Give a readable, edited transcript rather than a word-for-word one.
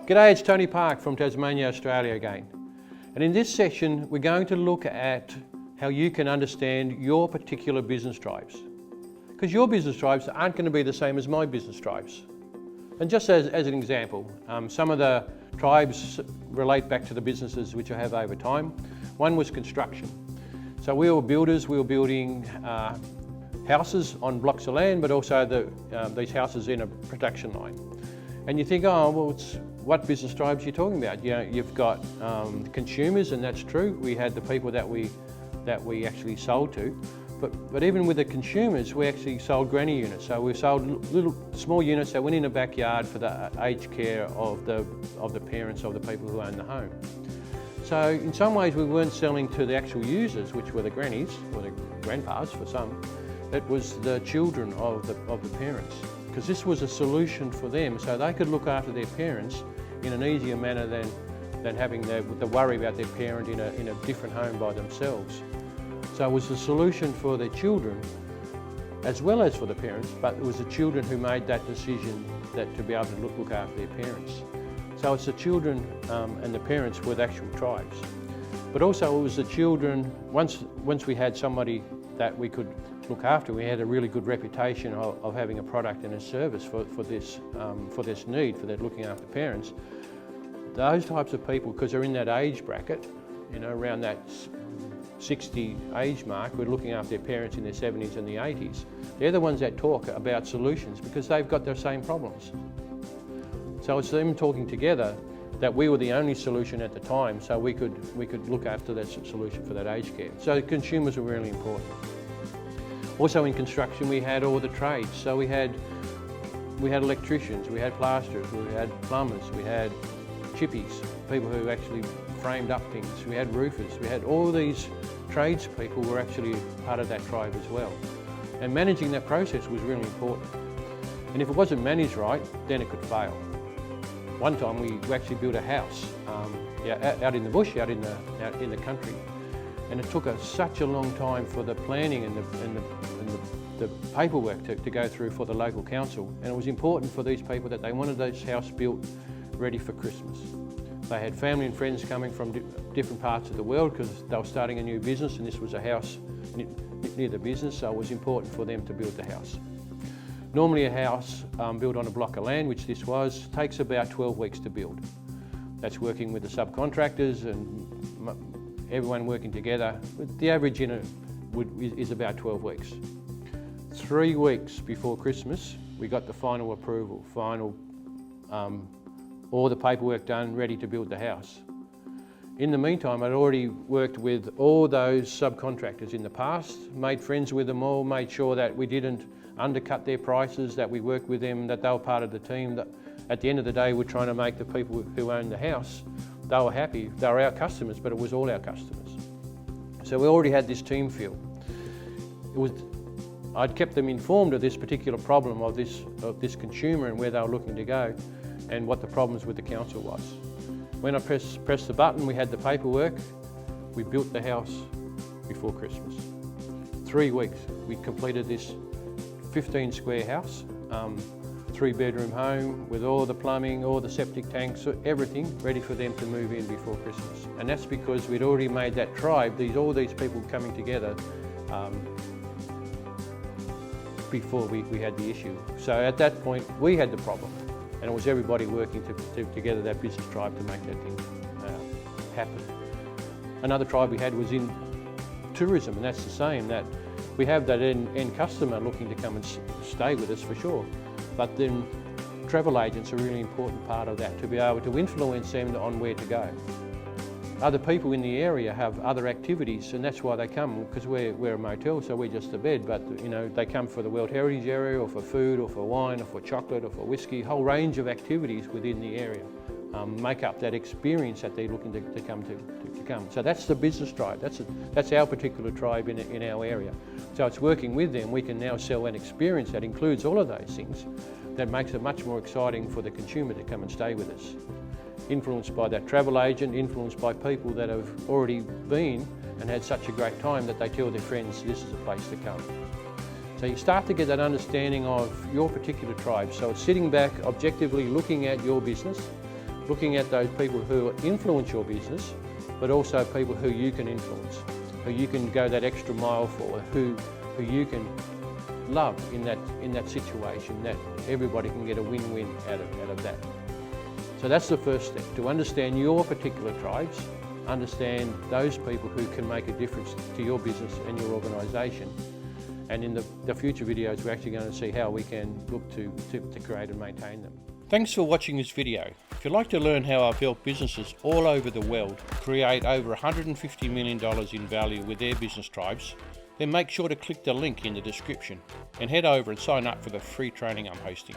G'day, it's Tony Park from Tasmania, Australia again. And in this session, we're going to look at how you can understand your particular business drives. Because your business drives aren't going to be the same as my business drives. And just as an example, some of the tribes relate back to the businesses which I have over time. One was construction. So we were builders, we were building houses on blocks of land, but also these houses in a production line. And you think, oh, well, what business tribes are you talking about? You know, you've got consumers, and that's true. We had the people that we actually sold to. But even with the consumers, we actually sold granny units. So we sold little small units that went in the backyard for the aged care of the parents of the people who own the home. So in some ways we weren't selling to the actual users, which were the grannies, or the grandpas for some. It was the children of the parents, because this was a solution for them, so they could look after their parents in an easier manner than having the worry about their parent in a different home by themselves. So it was a solution for their children as well as for the parents, but it was the children who made that decision to be able to look after their parents. So it's the children and the parents were the actual tribes. But also it was the children, once we had somebody that we could look after, we had a really good reputation of having a product and a service for this need, for that looking after parents. Those types of people, because they're in that age bracket, you know, around that 60 age mark, we're looking after their parents in their 70s and the 80s. They're the ones that talk about solutions because they've got their same problems. So it's them talking together that we were the only solution at the time, so we could look after that solution for that aged care. So consumers were really important. Also in construction we had all the trades. So we had electricians, we had plasterers, we had plumbers, we had chippies, people who actually framed up things, we had roofers, we had all these tradespeople were actually part of that tribe as well. And managing that process was really important. And if it wasn't managed right, then it could fail. One time we actually built a house out in the bush, out in the country. And it took us such a long time for the planning and the paperwork to go through for the local council. And it was important for these people that they wanted this house built ready for Christmas. They had family and friends coming from different parts of the world because they were starting a new business, and this was a house near the business, so it was important for them to build the house. Normally a house built on a block of land, which this was, takes about 12 weeks to build. That's working with the subcontractors and everyone working together. The average is about 12 weeks. 3 weeks before Christmas, we got the final approval, all the paperwork done, ready to build the house. In the meantime, I'd already worked with all those subcontractors in the past, made friends with them all, made sure that we didn't undercut their prices, that we worked with them, that they were part of the team, that at the end of the day we're trying to make the people who own the house, they were happy. They were our customers, but it was all our customers. So we already had this team feel. I'd kept them informed of this particular problem of this consumer and where they were looking to go and what the problems with the council was. When I pressed the button, we had the paperwork, we built the house before Christmas. 3 weeks, we completed this 15 square house, 3-bedroom home with all the plumbing, all the septic tanks, everything ready for them to move in before Christmas. And that's because we'd already made that tribe, all these people coming together before we had the issue. So at that point, we had the problem. And it was everybody working together, that business tribe, to make that thing happen. Another tribe we had was in tourism, and that's the same, that we have that end customer looking to come and stay with us for sure. But then travel agents are a really important part of that, to be able to influence them on where to go. Other people in the area have other activities, and that's why they come, because we're a motel, so we're just a bed, but you know, they come for the World Heritage area, or for food, or for wine, or for chocolate, or for whiskey, a whole range of activities within the area make up that experience that they're looking to come. So that's the business tribe, that's our particular tribe in our area. So it's working with them, we can now sell an experience that includes all of those things, that makes it much more exciting for the consumer to come and stay with us. Influenced by that travel agent, influenced by people that have already been and had such a great time that they tell their friends this is a place to come. So you start to get that understanding of your particular tribe. So it's sitting back, objectively looking at your business, looking at those people who influence your business, but also people who you can influence, who you can go that extra mile for, who you can love in that situation, that everybody can get a win-win out of that. So that's the first step, to understand your particular tribes, understand those people who can make a difference to your business and your organisation. And in the future videos, we're actually going to see how we can look to create and maintain them. Thanks for watching this video. If you'd like to learn how I've helped businesses all over the world create over $150 million in value with their business tribes, then make sure to click the link in the description and head over and sign up for the free training I'm hosting.